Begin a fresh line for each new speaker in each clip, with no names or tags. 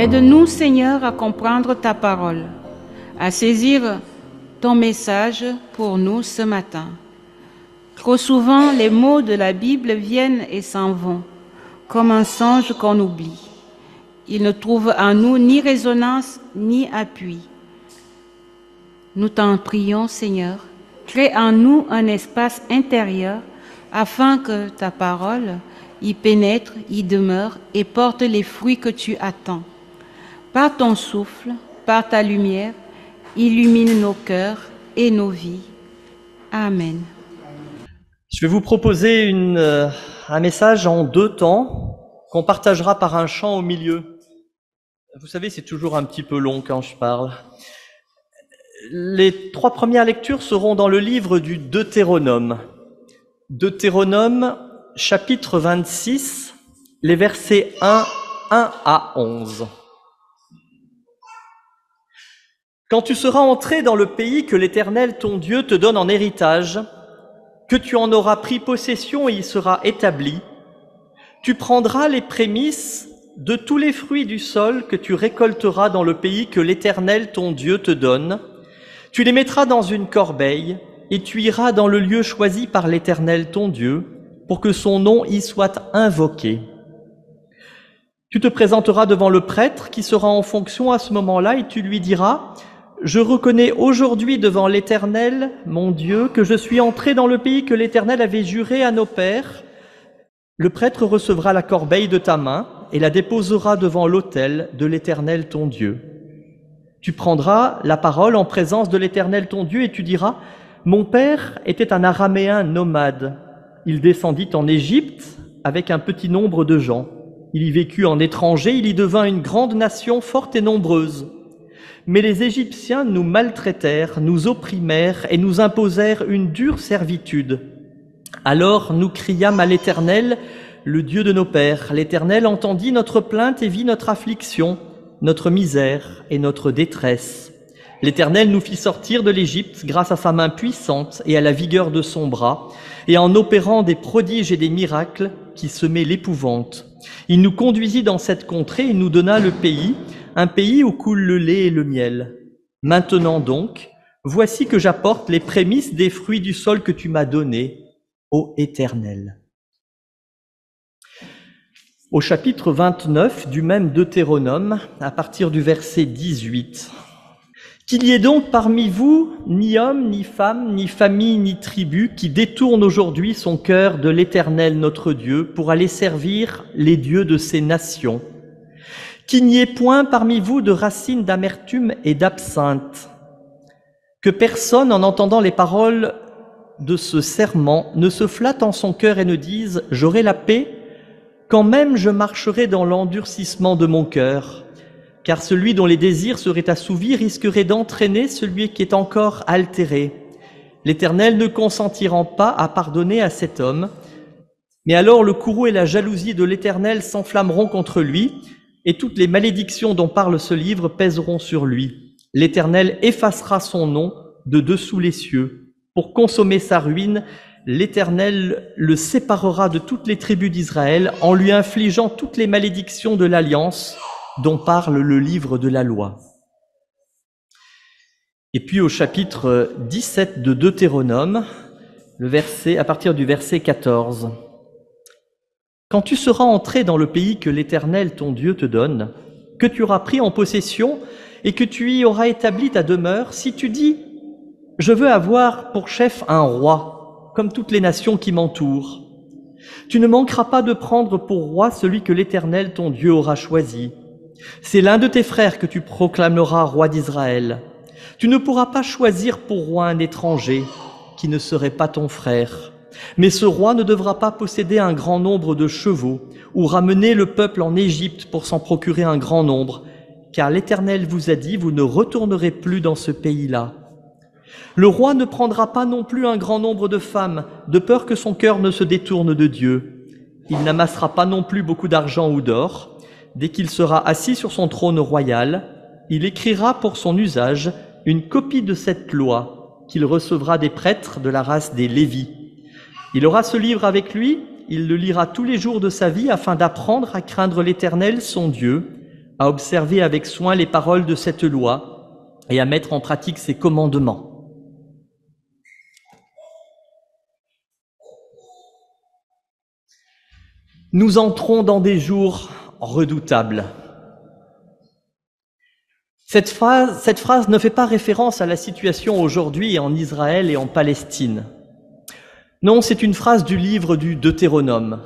Aide-nous, Seigneur, à comprendre ta parole, à saisir ton message pour nous ce matin. Trop souvent, les mots de la Bible viennent et s'en vont, comme un songe qu'on oublie. Ils ne trouvent en nous ni résonance ni appui. Nous t'en prions, Seigneur, crée en nous un espace intérieur afin que ta parole y pénètre, y demeure et porte les fruits que tu attends. Par ton souffle, par ta lumière, illumine nos cœurs et nos vies. Amen.
Je vais vous proposer un message en 2 temps qu'on partagera par un chant au milieu. Vous savez, c'est toujours un petit peu long quand je parle. Les 3 premières lectures seront dans le livre du Deutéronome. Deutéronome, chapitre 26, les versets 1 à 11. Quand tu seras entré dans le pays que l'Éternel ton Dieu te donne en héritage, que tu en auras pris possession et y seras établi, tu prendras les prémices de tous les fruits du sol que tu récolteras dans le pays que l'Éternel ton Dieu te donne. Tu les mettras dans une corbeille et tu iras dans le lieu choisi par l'Éternel ton Dieu pour que son nom y soit invoqué. Tu te présenteras devant le prêtre qui sera en fonction à ce moment-là et tu lui diras « Je reconnais aujourd'hui devant l'Éternel, mon Dieu, que je suis entré dans le pays que l'Éternel avait juré à nos pères. » Le prêtre recevra la corbeille de ta main et la déposera devant l'autel de l'Éternel ton Dieu. Tu prendras la parole en présence de l'Éternel ton Dieu et tu diras « Mon père était un Araméen nomade. Il descendit en Égypte avec un petit nombre de gens. Il y vécut en étranger, il y devint une grande nation forte et nombreuse. Mais les Égyptiens nous maltraitèrent, nous opprimèrent et nous imposèrent une dure servitude. Alors nous criâmes à l'Éternel, le Dieu de nos pères. L'Éternel entendit notre plainte et vit notre affliction, notre misère et notre détresse. L'Éternel nous fit sortir de l'Égypte grâce à sa main puissante et à la vigueur de son bras, et en opérant des prodiges et des miracles qui semaient l'épouvante. Il nous conduisit dans cette contrée et nous donna le pays, un pays où coule le lait et le miel. Maintenant donc, voici que j'apporte les prémices des fruits du sol que tu m'as donnés, ô Éternel. » Au chapitre 29 du même Deutéronome, à partir du verset 18. « Qu'il y ait donc parmi vous ni homme, ni femme, ni famille, ni tribu qui détourne aujourd'hui son cœur de l'Éternel notre Dieu pour aller servir les dieux de ces nations. Qu'il n'y ait point parmi vous de racines d'amertume et d'absinthe. Que personne, en entendant les paroles de ce serment, ne se flatte en son cœur et ne dise « J'aurai la paix », quand même je marcherai dans l'endurcissement de mon cœur. Car celui dont les désirs seraient assouvis risquerait d'entraîner celui qui est encore altéré. L'Éternel ne consentirant pas à pardonner à cet homme, mais alors le courroux et la jalousie de l'Éternel s'enflammeront contre lui, et toutes les malédictions dont parle ce livre pèseront sur lui. L'Éternel effacera son nom de dessous les cieux. Pour consommer sa ruine, l'Éternel le séparera de toutes les tribus d'Israël en lui infligeant toutes les malédictions de l'alliance dont parle le livre de la loi. Et puis au chapitre 17 de Deutéronome, à partir du verset 14. « Quand tu seras entré dans le pays que l'Éternel ton Dieu te donne, que tu auras pris en possession et que tu y auras établi ta demeure, si tu dis « Je veux avoir pour chef un roi, comme toutes les nations qui m'entourent », tu ne manqueras pas de prendre pour roi celui que l'Éternel ton Dieu aura choisi. C'est l'un de tes frères que tu proclameras roi d'Israël. Tu ne pourras pas choisir pour roi un étranger qui ne serait pas ton frère. Mais ce roi ne devra pas posséder un grand nombre de chevaux ou ramener le peuple en Égypte pour s'en procurer un grand nombre, car l'Éternel vous a dit, vous ne retournerez plus dans ce pays-là. Le roi ne prendra pas non plus un grand nombre de femmes, de peur que son cœur ne se détourne de Dieu. Il n'amassera pas non plus beaucoup d'argent ou d'or. Dès qu'il sera assis sur son trône royal, il écrira pour son usage une copie de cette loi qu'il recevra des prêtres de la race des Lévis. Il aura ce livre avec lui, il le lira tous les jours de sa vie afin d'apprendre à craindre l'Éternel, son Dieu, à observer avec soin les paroles de cette loi et à mettre en pratique ses commandements. Nous entrons dans des jours redoutables. Cette phrase ne fait pas référence à la situation aujourd'hui en Israël et en Palestine. Non, c'est une phrase du livre du Deutéronome,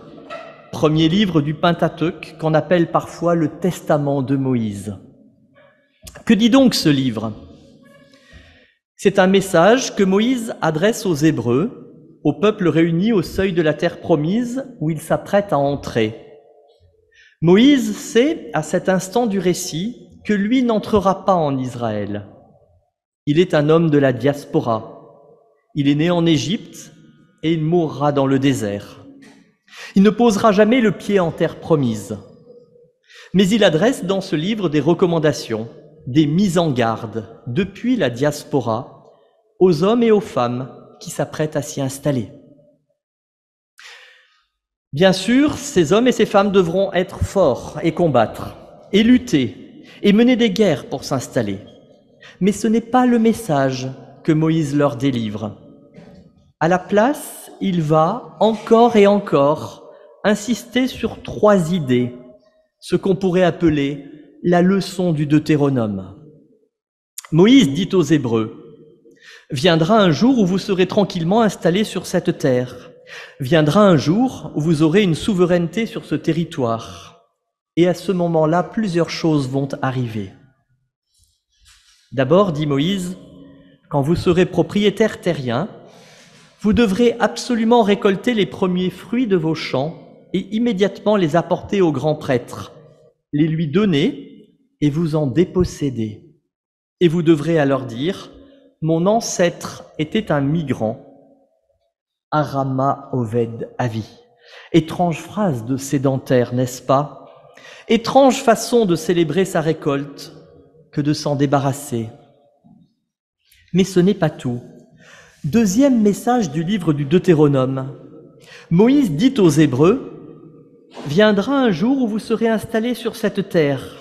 premier livre du Pentateuque, qu'on appelle parfois le Testament de Moïse. Que dit donc ce livre? C'est un message que Moïse adresse aux Hébreux, au peuple réuni au seuil de la terre promise où il s'apprête à entrer. Moïse sait, à cet instant du récit, que lui n'entrera pas en Israël. Il est un homme de la diaspora. Il est né en Égypte et il mourra dans le désert. Il ne posera jamais le pied en terre promise. Mais il adresse dans ce livre des recommandations, des mises en garde depuis la diaspora aux hommes et aux femmes qui s'apprêtent à s'y installer. Bien sûr, ces hommes et ces femmes devront être forts et combattre, et lutter, et mener des guerres pour s'installer. Mais ce n'est pas le message que Moïse leur délivre. À la place, il va, encore et encore, insister sur 3 idées, ce qu'on pourrait appeler la leçon du Deutéronome. Moïse dit aux Hébreux: « Viendra un jour où vous serez tranquillement installés sur cette terre. Viendra un jour où vous aurez une souveraineté sur ce territoire. Et à ce moment-là, plusieurs choses vont arriver. D'abord, dit Moïse, quand vous serez propriétaire terrien, vous devrez absolument récolter les premiers fruits de vos champs et immédiatement les apporter au grand prêtre, les lui donner et vous en déposséder. Et vous devrez alors dire: mon ancêtre était un migrant. Arama Oved Avi. Étrange phrase de sédentaire, n'est-ce pas? Étrange façon de célébrer sa récolte que de s'en débarrasser. Mais ce n'est pas tout. Deuxième message du livre du Deutéronome. Moïse dit aux Hébreux: « Viendra un jour où vous serez installés sur cette terre,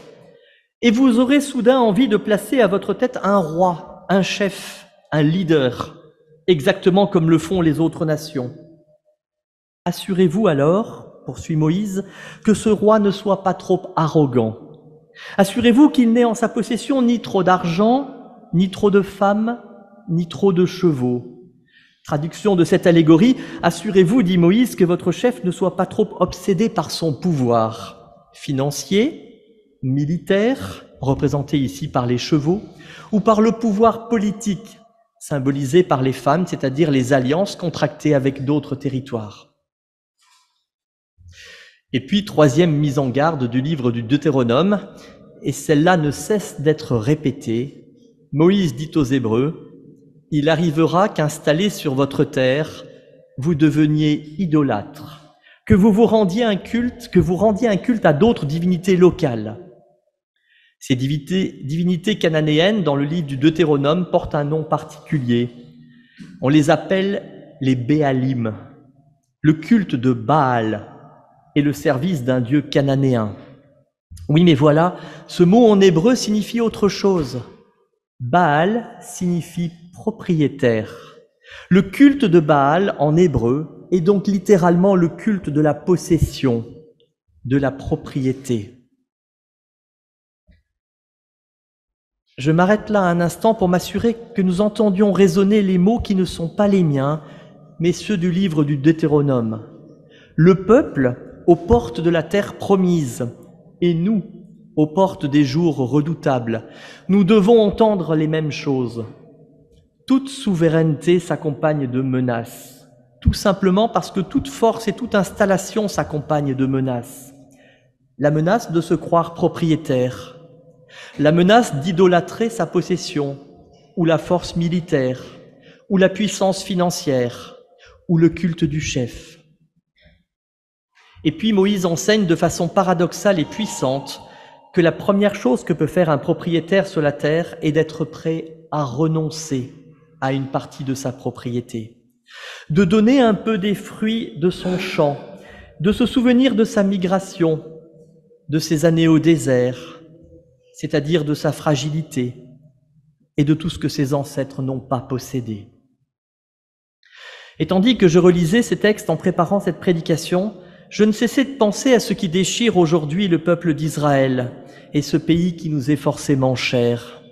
et vous aurez soudain envie de placer à votre tête un roi, un chef, un leader, exactement comme le font les autres nations. Assurez-vous alors, poursuit Moïse, que ce roi ne soit pas trop arrogant. Assurez-vous qu'il n'ait en sa possession ni trop d'argent, ni trop de femmes, ni trop de chevaux. » Traduction de cette allégorie: assurez-vous, dit Moïse, que votre chef ne soit pas trop obsédé par son pouvoir financier, militaire, représenté ici par les chevaux, ou par le pouvoir politique, symbolisé par les femmes, c'est-à-dire les alliances contractées avec d'autres territoires. Et puis, troisième mise en garde du livre du Deutéronome, et celle-là ne cesse d'être répétée. Moïse dit aux Hébreux: « Il arrivera qu'installés sur votre terre, vous deveniez idolâtres, que vous rendiez un culte à d'autres divinités locales. » Ces divinités cananéennes, dans le livre du Deutéronome, portent un nom particulier. On les appelle les Béalim, le culte de Baal et le service d'un dieu cananéen. Oui, mais voilà, ce mot en hébreu signifie autre chose. Baal signifie propriétaire. Le culte de Baal en hébreu est donc littéralement le culte de la possession, de la propriété. Je m'arrête là un instant pour m'assurer que nous entendions résonner les mots qui ne sont pas les miens, mais ceux du livre du Deutéronome. Le peuple aux portes de la terre promise, et nous, aux portes des jours redoutables, nous devons entendre les mêmes choses. Toute souveraineté s'accompagne de menaces, tout simplement parce que toute force et toute installation s'accompagnent de menaces. La menace de se croire propriétaire, la menace d'idolâtrer sa possession, ou la force militaire, ou la puissance financière, ou le culte du chef. Et puis Moïse enseigne de façon paradoxale et puissante que la première chose que peut faire un propriétaire sur la terre est d'être prêt à renoncer à une partie de sa propriété, de donner un peu des fruits de son champ, de se souvenir de sa migration, de ses années au désert, c'est-à-dire de sa fragilité et de tout ce que ses ancêtres n'ont pas possédé. Et tandis que je relisais ces textes en préparant cette prédication, je ne cessais de penser à ce qui déchire aujourd'hui le peuple d'Israël et ce pays qui nous est forcément cher.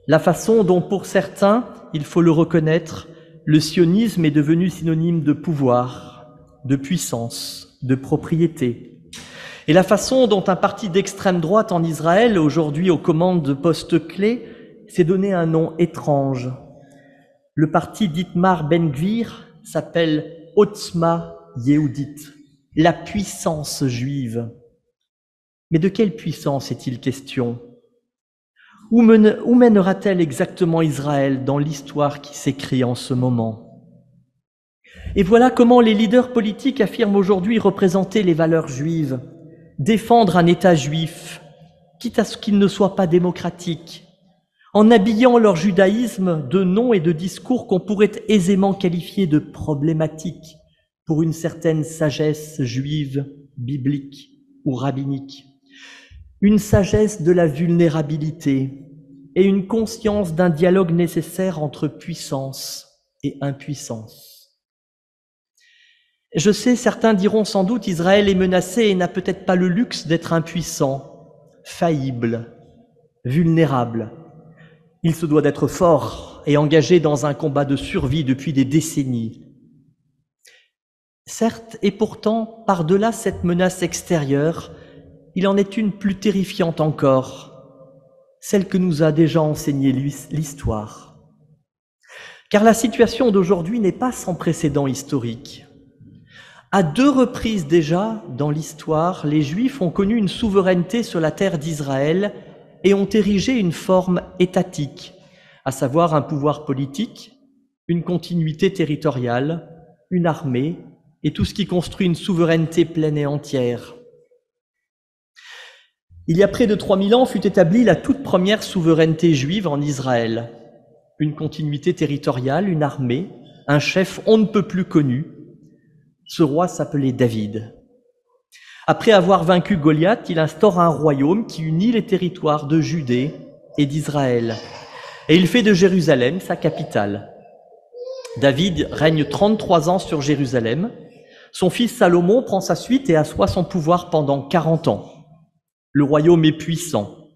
La façon dont, pour certains, il faut le reconnaître, le sionisme est devenu synonyme de pouvoir, de puissance, de propriété. Et la façon dont un parti d'extrême droite en Israël, aujourd'hui aux commandes de postes clés, s'est donné un nom étrange. Le parti d'Itmar Ben-Gvir s'appelle Otzma Yehudit, la puissance juive. Mais de quelle puissance est-il question ? Où mènera-t-elle exactement Israël dans l'histoire qui s'écrit en ce moment ? Et voilà comment les leaders politiques affirment aujourd'hui représenter les valeurs juives, défendre un État juif, quitte à ce qu'il ne soit pas démocratique, en habillant leur judaïsme de noms et de discours qu'on pourrait aisément qualifier de problématiques pour une certaine sagesse juive, biblique ou rabbinique. Une sagesse de la vulnérabilité et une conscience d'un dialogue nécessaire entre puissance et impuissance. Je sais, certains diront sans doute Israël est menacé et n'a peut-être pas le luxe d'être impuissant, faillible, vulnérable. Il se doit d'être fort et engagé dans un combat de survie depuis des décennies. Certes, et pourtant, par-delà cette menace extérieure, il en est une plus terrifiante encore, celle que nous a déjà enseignée l'histoire. Car la situation d'aujourd'hui n'est pas sans précédent historique. À 2 reprises déjà, dans l'histoire, les Juifs ont connu une souveraineté sur la terre d'Israël et ont érigé une forme étatique, à savoir un pouvoir politique, une continuité territoriale, une armée et tout ce qui construit une souveraineté pleine et entière. Il y a près de 3000 ans fut établie la toute première souveraineté juive en Israël. Une continuité territoriale, une armée, un chef on ne peut plus connu. Ce roi s'appelait David. Après avoir vaincu Goliath, il instaure un royaume qui unit les territoires de Judée et d'Israël. Et il fait de Jérusalem sa capitale. David règne 33 ans sur Jérusalem. Son fils Salomon prend sa suite et assoit son pouvoir pendant 40 ans. Le royaume est puissant.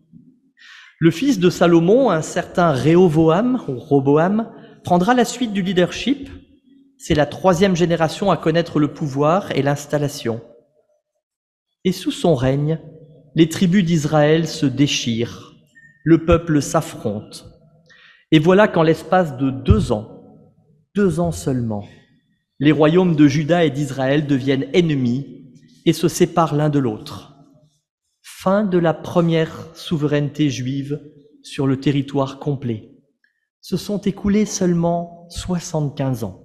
Le fils de Salomon, un certain Roboam, prendra la suite du leadership. C'est la 3e génération à connaître le pouvoir et l'installation. Et sous son règne, les tribus d'Israël se déchirent, le peuple s'affronte. Et voilà qu'en l'espace de 2 ans seulement, les royaumes de Juda et d'Israël deviennent ennemis et se séparent l'un de l'autre. Fin de la première souveraineté juive sur le territoire complet. Se sont écoulés seulement 75 ans.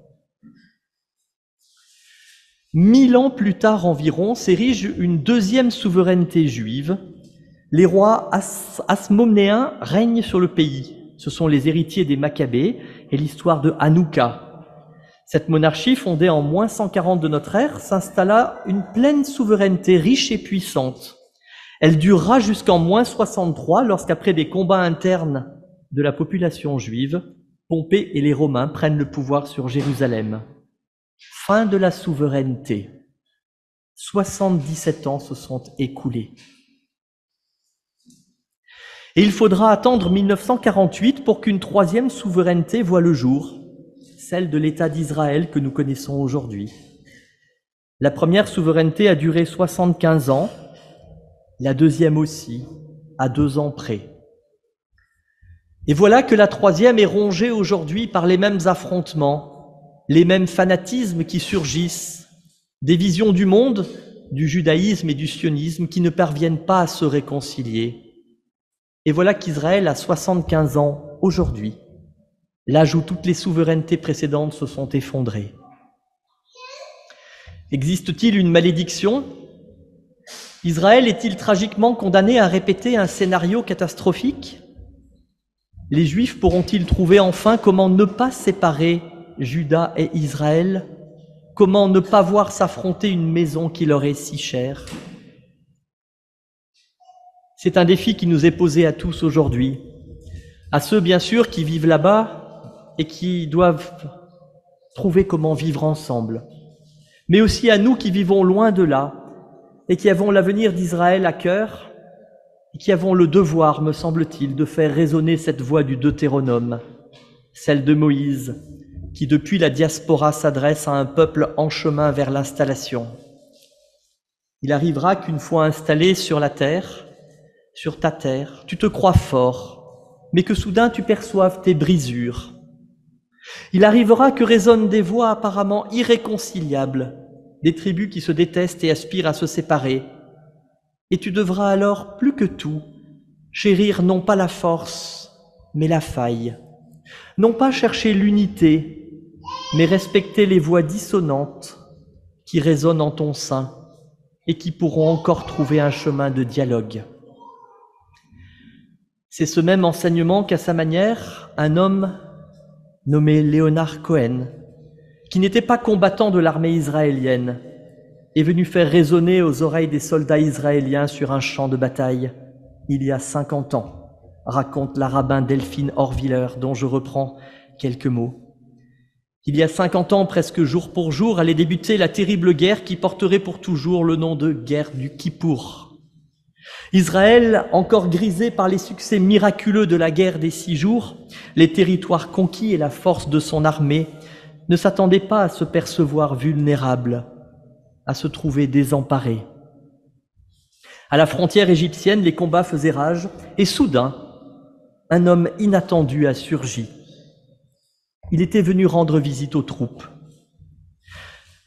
1000 ans plus tard environ s'érige une 2e souveraineté juive. Les rois hasmonéens règnent sur le pays. Ce sont les héritiers des Maccabées et l'histoire de Hanouka. Cette monarchie, fondée en moins 140 de notre ère, s'installa une pleine souveraineté riche et puissante. Elle durera jusqu'en moins 63, lorsqu'après des combats internes de la population juive, Pompée et les Romains prennent le pouvoir sur Jérusalem. Fin de la souveraineté. 77 ans se sont écoulés. Et il faudra attendre 1948 pour qu'une 3e souveraineté voie le jour, celle de l'État d'Israël que nous connaissons aujourd'hui. La première souveraineté a duré 75 ans, la 2e aussi, à 2 ans près. Et voilà que la 3e est rongée aujourd'hui par les mêmes affrontements, les mêmes fanatismes qui surgissent, des visions du monde, du judaïsme et du sionisme qui ne parviennent pas à se réconcilier. Et voilà qu'Israël a 75 ans aujourd'hui, l'âge où toutes les souverainetés précédentes se sont effondrées. Existe-t-il une malédiction ? Israël est-il tragiquement condamné à répéter un scénario catastrophique ? Les Juifs pourront-ils trouver enfin comment ne pas séparer Juda et Israël ? Comment ne pas voir s'affronter une maison qui leur est si chère ? C'est un défi qui nous est posé à tous aujourd'hui, à ceux bien sûr qui vivent là-bas et qui doivent trouver comment vivre ensemble, mais aussi à nous qui vivons loin de là et qui avons l'avenir d'Israël à cœur et qui avons le devoir, me semble-t-il, de faire résonner cette voix du Deutéronome, celle de Moïse, qui depuis la diaspora s'adresse à un peuple en chemin vers l'installation. Il arrivera qu'une fois installé sur la terre, sur ta terre, tu te crois fort, mais que soudain tu perçoives tes brisures. Il arrivera que résonnent des voix apparemment irréconciliables, des tribus qui se détestent et aspirent à se séparer. Et tu devras alors, plus que tout, chérir non pas la force, mais la faille. Non pas chercher l'unité, mais respecter les voix dissonantes qui résonnent en ton sein et qui pourront encore trouver un chemin de dialogue. C'est ce même enseignement qu'à sa manière, un homme nommé Leonard Cohen, qui n'était pas combattant de l'armée israélienne, est venu faire résonner aux oreilles des soldats israéliens sur un champ de bataille il y a 50 ans, raconte la rabbin Delphine Horviller, dont je reprends quelques mots. Il y a 50 ans, presque jour pour jour, allait débuter la terrible guerre qui porterait pour toujours le nom de guerre du Kippour. Israël, encore grisé par les succès miraculeux de la guerre des 6 jours, les territoires conquis et la force de son armée, ne s'attendait pas à se percevoir vulnérable, à se trouver désemparé. À la frontière égyptienne, les combats faisaient rage, et soudain, un homme inattendu a surgi. Il était venu rendre visite aux troupes.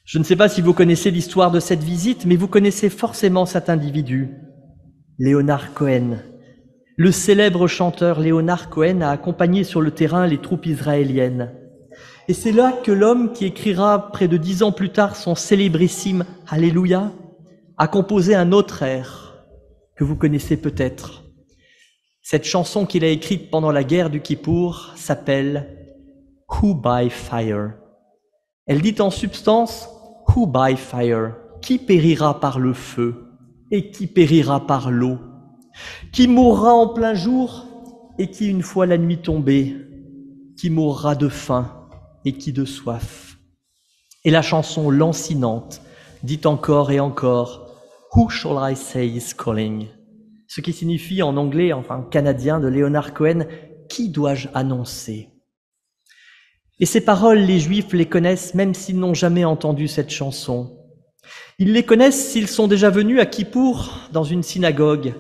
Je ne sais pas si vous connaissez l'histoire de cette visite, mais vous connaissez forcément cet individu, Leonard Cohen. Le célèbre chanteur Leonard Cohen a accompagné sur le terrain les troupes israéliennes. Et c'est là que l'homme qui écrira près de 10 ans plus tard son célébrissime « Alléluia » a composé un autre air que vous connaissez peut-être. Cette chanson qu'il a écrite pendant la guerre du Kippour s'appelle « Who by Fire ». Elle dit en substance « Who by Fire » ? Qui périra par le feu et qui périra par l'eau ? Qui mourra en plein jour et qui, une fois la nuit tombée, qui mourra de faim et qui de soif ? Et la chanson lancinante dit encore et encore « Who shall I say is calling ?» Ce qui signifie en anglais, enfin canadien, de Leonard Cohen, « Qui dois-je annoncer ?» Et ces paroles, les Juifs les connaissent même s'ils n'ont jamais entendu cette chanson. Ils les connaissent s'ils sont déjà venus à Kippour dans une synagogue,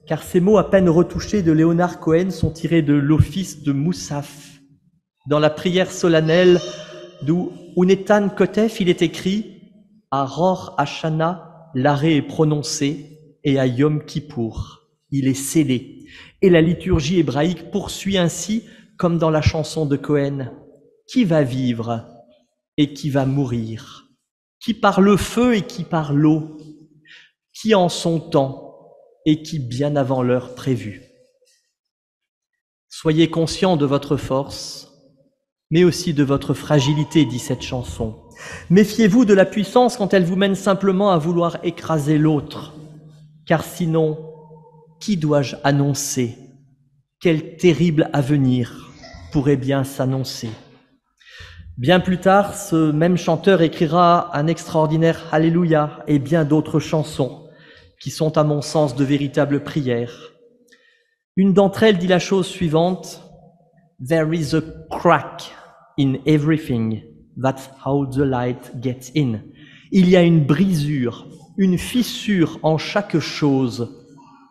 car ces mots à peine retouchés de Leonard Cohen sont tirés de l'office de Moussaf. Dans la prière solennelle d'où Unetan Kotef, il est écrit « À Rosh Hashanah, l'arrêt est prononcé, et à Yom Kippour, il est scellé. » Et la liturgie hébraïque poursuit ainsi, comme dans la chanson de Cohen, « Qui va vivre et qui va mourir ? Qui par le feu et qui par l'eau ? Qui en son temps et qui bien avant l'heure prévue ? Soyez conscients de votre force, mais aussi de votre fragilité, dit cette chanson. Méfiez-vous de la puissance quand elle vous mène simplement à vouloir écraser l'autre, car sinon, qui dois-je annoncer ? Quel terrible avenir pourrait bien s'annoncer ? Bien plus tard, ce même chanteur écrira un extraordinaire « Alléluia » et bien d'autres chansons qui sont à mon sens de véritables prières. Une d'entre elles dit la chose suivante « There is a crack in everything, that's how the light gets in ». Il y a une brisure, une fissure en chaque chose,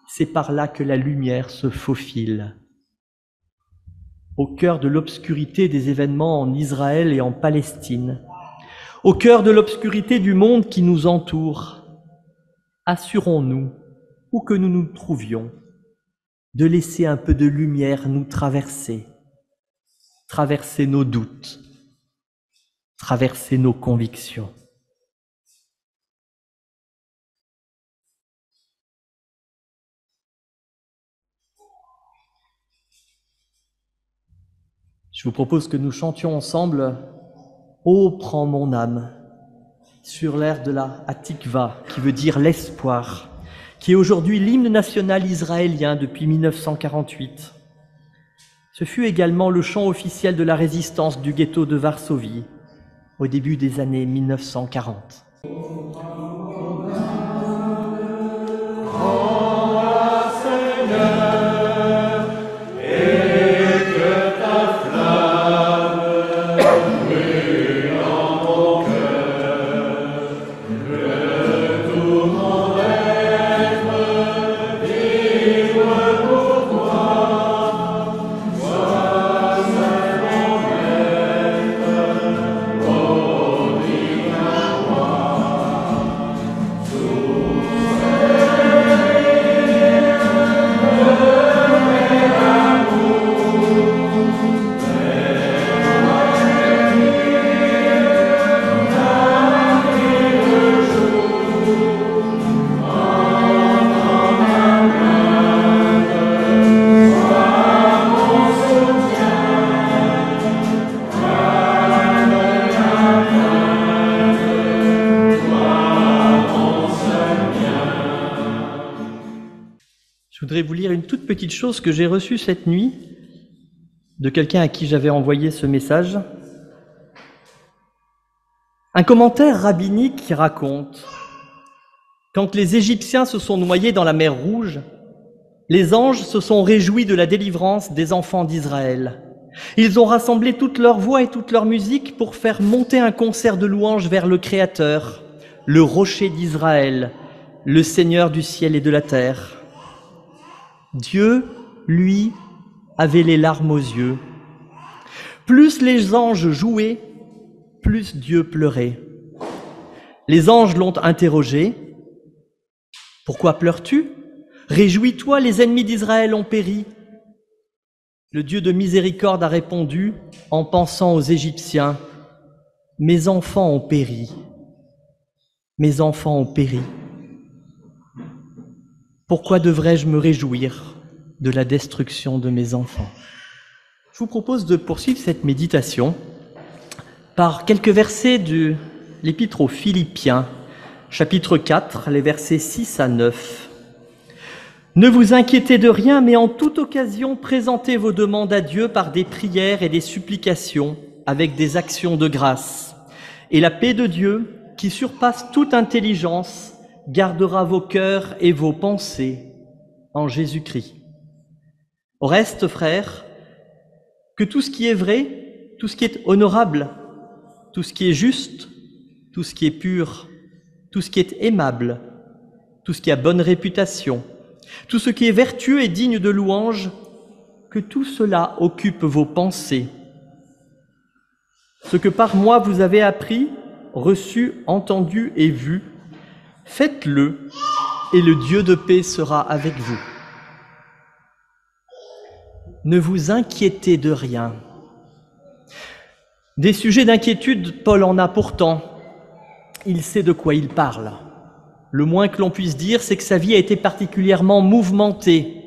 c'est par là que la lumière se faufile. Au cœur de l'obscurité des événements en Israël et en Palestine, au cœur de l'obscurité du monde qui nous entoure, assurons-nous, où que nous nous trouvions, de laisser un peu de lumière nous traverser, traverser nos doutes, traverser nos convictions. Je vous propose que nous chantions ensemble « Ô prends mon âme » sur l'air de la Hatikva, qui veut dire l'espoir, qui est aujourd'hui l'hymne national israélien depuis 1948. Ce fut également le chant officiel de la résistance du ghetto de Varsovie au début des années 1940. Je voudrais vous lire une toute petite chose que j'ai reçue cette nuit de quelqu'un à qui j'avais envoyé ce message. Un commentaire rabbinique qui raconte « Quand les Égyptiens se sont noyés dans la mer Rouge, les anges se sont réjouis de la délivrance des enfants d'Israël. Ils ont rassemblé toute leur voix et toute leur musique pour faire monter un concert de louanges vers le Créateur, le rocher d'Israël, le Seigneur du ciel et de la terre. Dieu, lui, avait les larmes aux yeux. Plus les anges jouaient, plus Dieu pleurait. Les anges l'ont interrogé. « Pourquoi pleures-tu ? Réjouis-toi, les ennemis d'Israël ont péri. » Le Dieu de miséricorde a répondu en pensant aux Égyptiens. « Mes enfants ont péri. Mes enfants ont péri. Pourquoi devrais-je me réjouir de la destruction de mes enfants ?» Je vous propose de poursuivre cette méditation par quelques versets de l'Épître aux Philippiens, chapitre 4, les versets 6 à 9. « Ne vous inquiétez de rien, mais en toute occasion, présentez vos demandes à Dieu par des prières et des supplications, avec des actions de grâce. Et la paix de Dieu, qui surpasse toute intelligence, gardera vos cœurs et vos pensées en Jésus-Christ. Au reste, frères, que tout ce qui est vrai, tout ce qui est honorable, tout ce qui est juste, tout ce qui est pur, tout ce qui est aimable, tout ce qui a bonne réputation, tout ce qui est vertueux et digne de louange, que tout cela occupe vos pensées. Ce que par moi vous avez appris, reçu, entendu et vu, faites-le, et le Dieu de paix sera avec vous. Ne vous inquiétez de rien. » Des sujets d'inquiétude, Paul en a pourtant. Il sait de quoi il parle. Le moins que l'on puisse dire, c'est que sa vie a été particulièrement mouvementée.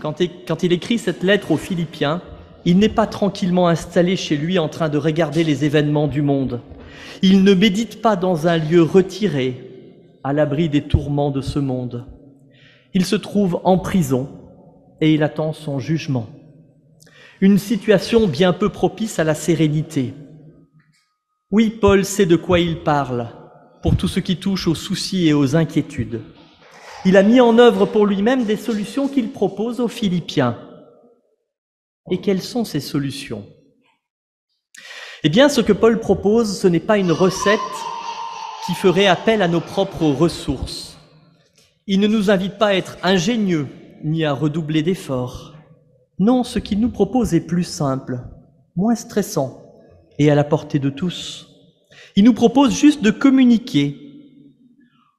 Quand il écrit cette lettre aux Philippiens, il n'est pas tranquillement installé chez lui en train de regarder les événements du monde. Il ne médite pas dans un lieu retiré, à l'abri des tourments de ce monde. Il se trouve en prison et il attend son jugement. Une situation bien peu propice à la sérénité. Oui, Paul sait de quoi il parle pour tout ce qui touche aux soucis et aux inquiétudes. Il a mis en œuvre pour lui-même des solutions qu'il propose aux Philippiens. Et quelles sont ces solutions ? Eh bien, ce que Paul propose, ce n'est pas une recette qui ferait appel à nos propres ressources. Il ne nous invite pas à être ingénieux ni à redoubler d'efforts. Non, ce qu'il nous propose est plus simple, moins stressant et à la portée de tous. Il nous propose juste de communiquer.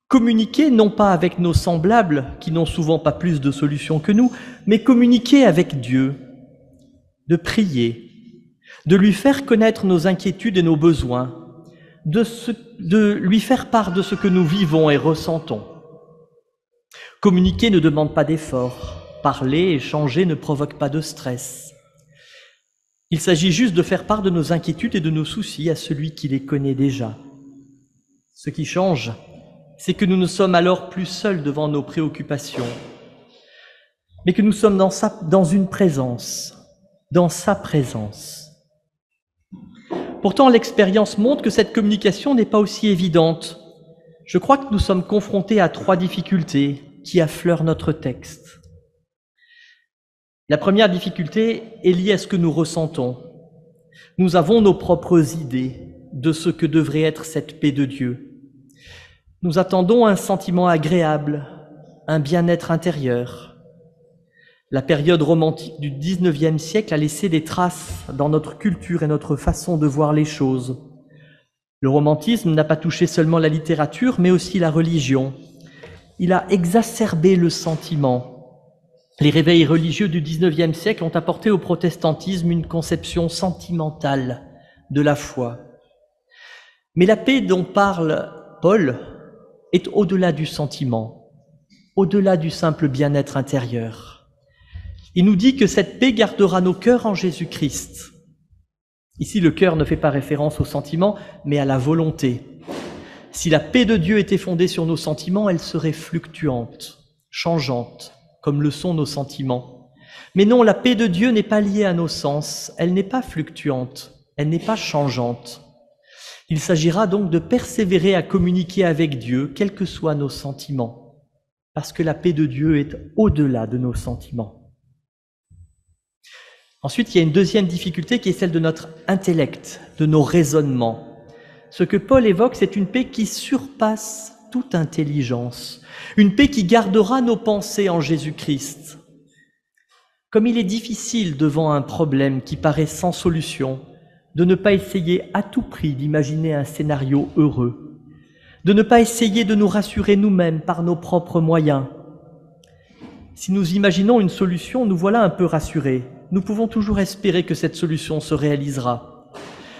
Communiquer non pas avec nos semblables, qui n'ont souvent pas plus de solutions que nous, mais communiquer avec Dieu, de prier, de lui faire connaître nos inquiétudes et nos besoins, de lui faire part de ce que nous vivons et ressentons. Communiquer ne demande pas d'effort. Parler, échanger ne provoque pas de stress. Il s'agit juste de faire part de nos inquiétudes et de nos soucis à celui qui les connaît déjà. Ce qui change, c'est que nous ne sommes alors plus seuls devant nos préoccupations, mais que nous sommes dans une présence, dans sa présence. Pourtant, l'expérience montre que cette communication n'est pas aussi évidente. Je crois que nous sommes confrontés à 3 difficultés qui affleurent notre texte. La première difficulté est liée à ce que nous ressentons. Nous avons nos propres idées de ce que devrait être cette paix de Dieu. Nous attendons un sentiment agréable, un bien-être intérieur. La période romantique du XIXe siècle a laissé des traces dans notre culture et notre façon de voir les choses. Le romantisme n'a pas touché seulement la littérature, mais aussi la religion. Il a exacerbé le sentiment. Les réveils religieux du XIXe siècle ont apporté au protestantisme une conception sentimentale de la foi. Mais la paix dont parle Paul est au-delà du sentiment, au-delà du simple bien-être intérieur. Il nous dit que cette paix gardera nos cœurs en Jésus-Christ. Ici, le cœur ne fait pas référence au sentiment, mais à la volonté. Si la paix de Dieu était fondée sur nos sentiments, elle serait fluctuante, changeante, comme le sont nos sentiments. Mais non, la paix de Dieu n'est pas liée à nos sens, elle n'est pas fluctuante, elle n'est pas changeante. Il s'agira donc de persévérer à communiquer avec Dieu, quels que soient nos sentiments, parce que la paix de Dieu est au-delà de nos sentiments. Ensuite, il y a une deuxième difficulté qui est celle de notre intellect, de nos raisonnements. Ce que Paul évoque, c'est une paix qui surpasse toute intelligence, une paix qui gardera nos pensées en Jésus-Christ. Comme il est difficile devant un problème qui paraît sans solution, de ne pas essayer à tout prix d'imaginer un scénario heureux, de ne pas essayer de nous rassurer nous-mêmes par nos propres moyens. Si nous imaginons une solution, nous voilà un peu rassurés. Nous pouvons toujours espérer que cette solution se réalisera.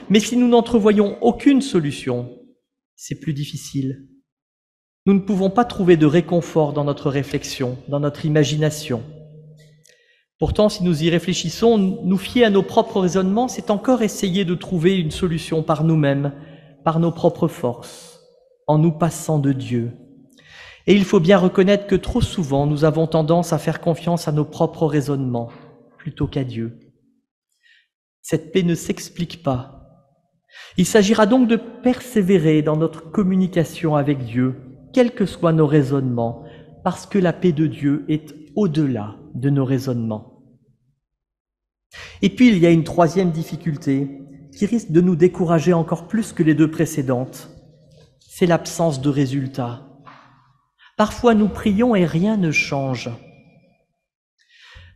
Mais si nous n'entrevoyons aucune solution, c'est plus difficile. Nous ne pouvons pas trouver de réconfort dans notre réflexion, dans notre imagination. Pourtant, si nous y réfléchissons, nous fier à nos propres raisonnements, c'est encore essayer de trouver une solution par nous-mêmes, par nos propres forces, en nous passant de Dieu. Et il faut bien reconnaître que trop souvent, nous avons tendance à faire confiance à nos propres raisonnements, plutôt qu'à Dieu. Cette paix ne s'explique pas. Il s'agira donc de persévérer dans notre communication avec Dieu, quels que soient nos raisonnements, parce que la paix de Dieu est au-delà de nos raisonnements. Et puis il y a une troisième difficulté qui risque de nous décourager encore plus que les 2 précédentes, c'est l'absence de résultats. Parfois nous prions et rien ne change.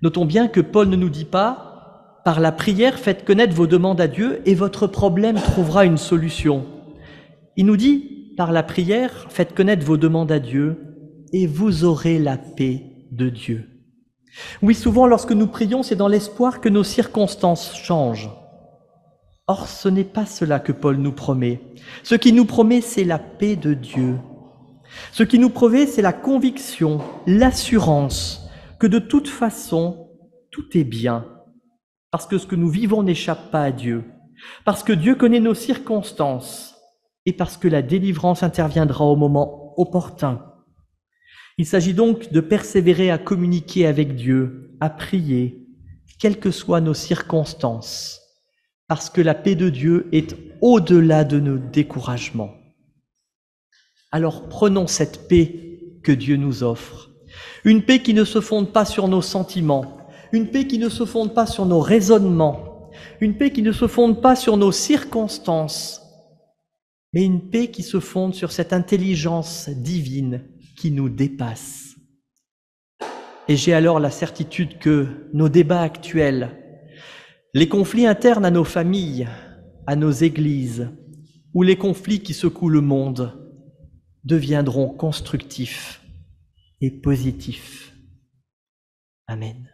Notons bien que Paul ne nous dit pas « Par la prière, faites connaître vos demandes à Dieu et votre problème trouvera une solution ». Il nous dit « Par la prière, faites connaître vos demandes à Dieu et vous aurez la paix de Dieu ». Oui, souvent lorsque nous prions, c'est dans l'espoir que nos circonstances changent. Or, ce n'est pas cela que Paul nous promet. Ce qu'il nous promet, c'est la paix de Dieu. Ce qui nous promet, c'est la conviction, l'assurance que de toute façon, tout est bien, parce que ce que nous vivons n'échappe pas à Dieu, parce que Dieu connaît nos circonstances et parce que la délivrance interviendra au moment opportun. Il s'agit donc de persévérer à communiquer avec Dieu, à prier, quelles que soient nos circonstances, parce que la paix de Dieu est au-delà de nos découragements. Alors prenons cette paix que Dieu nous offre. Une paix qui ne se fonde pas sur nos sentiments, une paix qui ne se fonde pas sur nos raisonnements, une paix qui ne se fonde pas sur nos circonstances, mais une paix qui se fonde sur cette intelligence divine qui nous dépasse. Et j'ai alors la certitude que nos débats actuels, les conflits internes à nos familles, à nos églises, ou les conflits qui secouent le monde, deviendront constructifs et positifs. Amen.